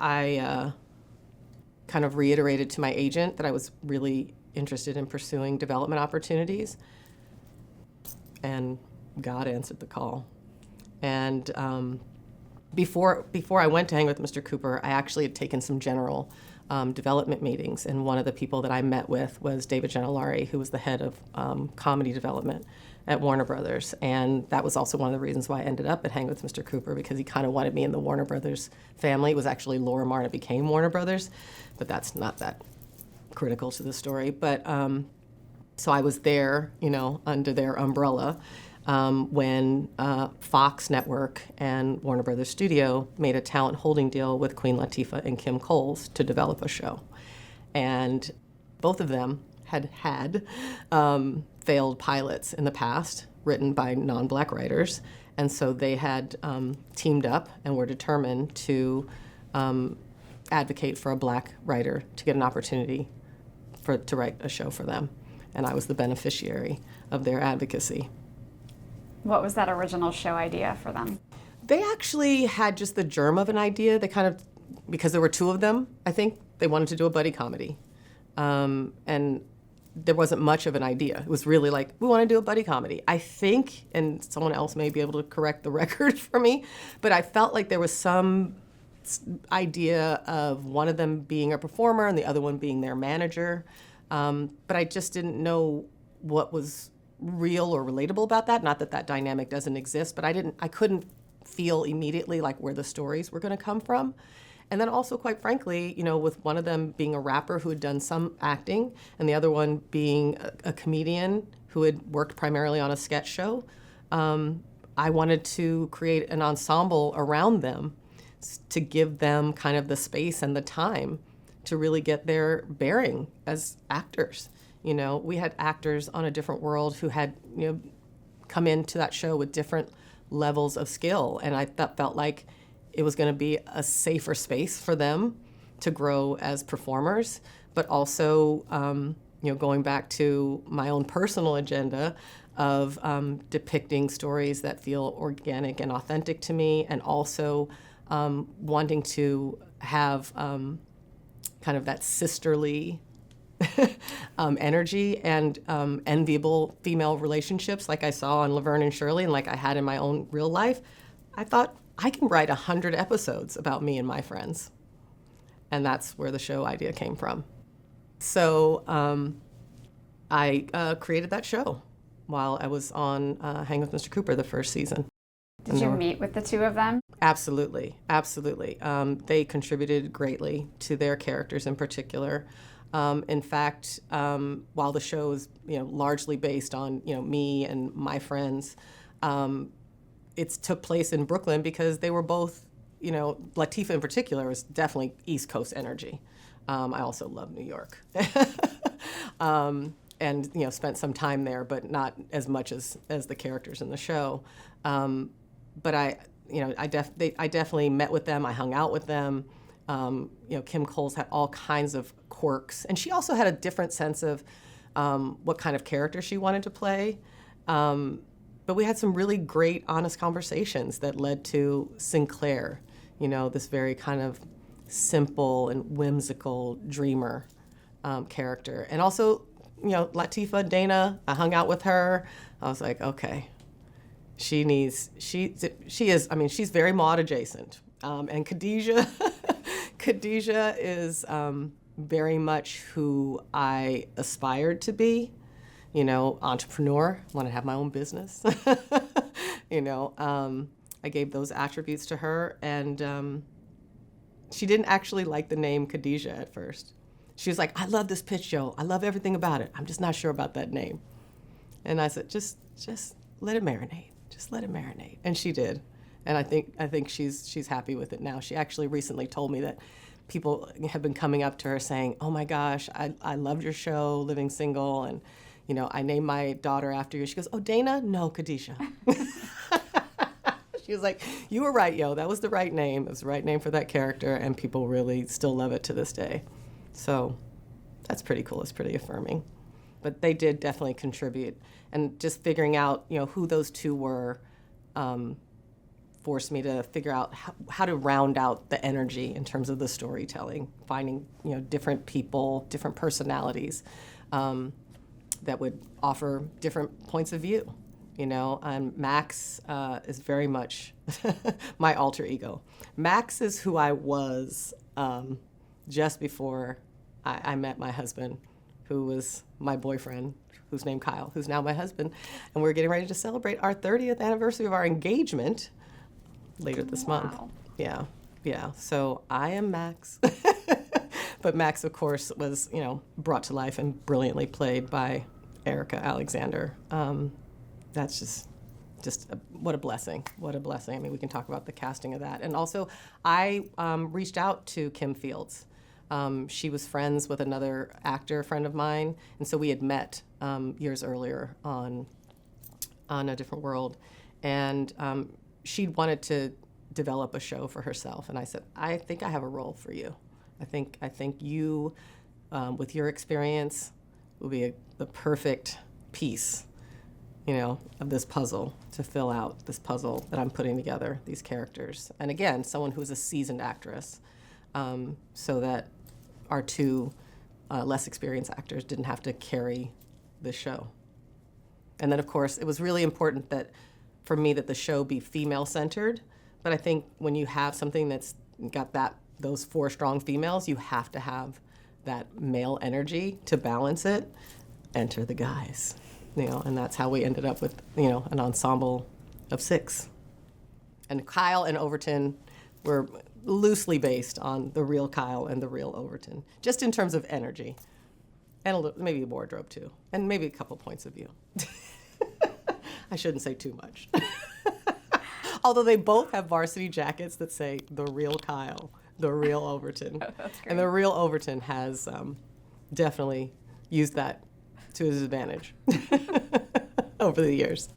I kind of reiterated to my agent that I was really interested in pursuing development opportunities, and God answered the call. And before I went to hang with Mr. Cooper, I actually had taken some general development meetings, and one of the people that I met with was David Gentilari, who was the head of comedy development at Warner Brothers. And that was also one of the reasons why I ended up at Hang with Mr. Cooper, because he kind of wanted me in the Warner Brothers family. It was actually Laura Marr that became Warner Brothers, but that's not that critical to the story. But so I was there, under their umbrella when Fox Network and Warner Brothers Studio made a talent holding deal with Queen Latifah and Kim Coles to develop a show. And both of them had failed pilots in the past, written by non-Black writers. And so they had teamed up and were determined to advocate for a Black writer to get an opportunity to write a show for them. And I was the beneficiary of their advocacy. What was that original show idea for them? They actually had just the germ of an idea. They kind of, because there were two of them, I think, they wanted to do a buddy comedy. And there wasn't much of an idea. It was really like, we want to do a buddy comedy. I think, and someone else may be able to correct the record for me, but I felt like there was some idea of one of them being a performer and the other one being their manager. But I just didn't know what was real or relatable about that. Not that that dynamic doesn't exist, but I couldn't feel immediately like where the stories were going to come from. And then also, quite frankly, with one of them being a rapper who had done some acting and the other one being a comedian who had worked primarily on a sketch show, I wanted to create an ensemble around them to give them kind of the space and the time to really get their bearing as actors. We had actors on A Different World who had, come into that show with different levels of skill. And I felt like it was going to be a safer space for them to grow as performers, but also, going back to my own personal agenda of depicting stories that feel organic and authentic to me, and also wanting to have kind of that sisterly energy and enviable female relationships like I saw on Laverne and Shirley and like I had in my own real life. I thought, I can write 100 episodes about me and my friends. And that's where the show idea came from. So I created that show while I was on Hang with Mr. Cooper the first season. Did you meet with the two of them? Absolutely, absolutely. They contributed greatly to their characters in particular. In fact, while the show is largely based on me and my friends, it took place in Brooklyn because they were both, Latifah in particular was definitely East Coast energy. I also love New York. And spent some time there, but not as much as the characters in the show. But I definitely met with them. I hung out with them. Kim Coles had all kinds of quirks, and she also had a different sense of what kind of character she wanted to play. But we had some really great, honest conversations that led to Sinclair, this very kind of simple and whimsical dreamer character. And also, Latifah, Dana, I hung out with her. I was like, okay, she's very Maud adjacent. And Khadijah, Khadijah is very much who I aspired to be. Entrepreneur, want to have my own business. I gave those attributes to her, and she didn't actually like the name Khadijah at first. She was like, I love this pitch show. I love everything about it. I'm just not sure about that name. And I said, just let it marinate. Just let it marinate. And she did. And I think she's happy with it now. She actually recently told me that people have been coming up to her saying, oh my gosh, I loved your show, Living Single, and I named my daughter after you. She goes, oh, Dana? No, Khadijah. She was like, you were right, yo. That was the right name. It was the right name for that character, and people really still love it to this day. So that's pretty cool. It's pretty affirming. But they did definitely contribute. And just figuring out, who those two were forced me to figure out how to round out the energy in terms of the storytelling, finding different people, different personalities that would offer different points of view. And Max is very much my alter ego. Max is who I was just before I met my husband, who was my boyfriend, who's named Kyle, who's now my husband. And we're getting ready to celebrate our 30th anniversary of our engagement later this month. Yeah. So I am Max. But Max, of course, was, brought to life and brilliantly played by Erica Alexander. That's what a blessing. What a blessing. I mean, we can talk about the casting of that. And also, I reached out to Kim Fields. She was friends with another actor friend of mine, and so we had met years earlier on A Different World. And she wanted to develop a show for herself, and I said, I think I have a role for you. I think you, with your experience, will be the perfect piece, of this puzzle, to fill out this puzzle that I'm putting together, these characters. And again, someone who's a seasoned actress, so that our two less experienced actors didn't have to carry the show. And then, of course, it was really important for me that the show be female-centered. But I think when you have something that's got those 4 strong females, you have to have that male energy to balance it. Enter the guys. And that's how we ended up with, an ensemble of 6. And Kyle and Overton were loosely based on the real Kyle and the real Overton, just in terms of energy. And maybe a wardrobe, too. And maybe a couple points of view. I shouldn't say too much. Although they both have varsity jackets that say the real Kyle, the real Overton. Oh, that's great. And the real Overton has definitely used that to his advantage over the years.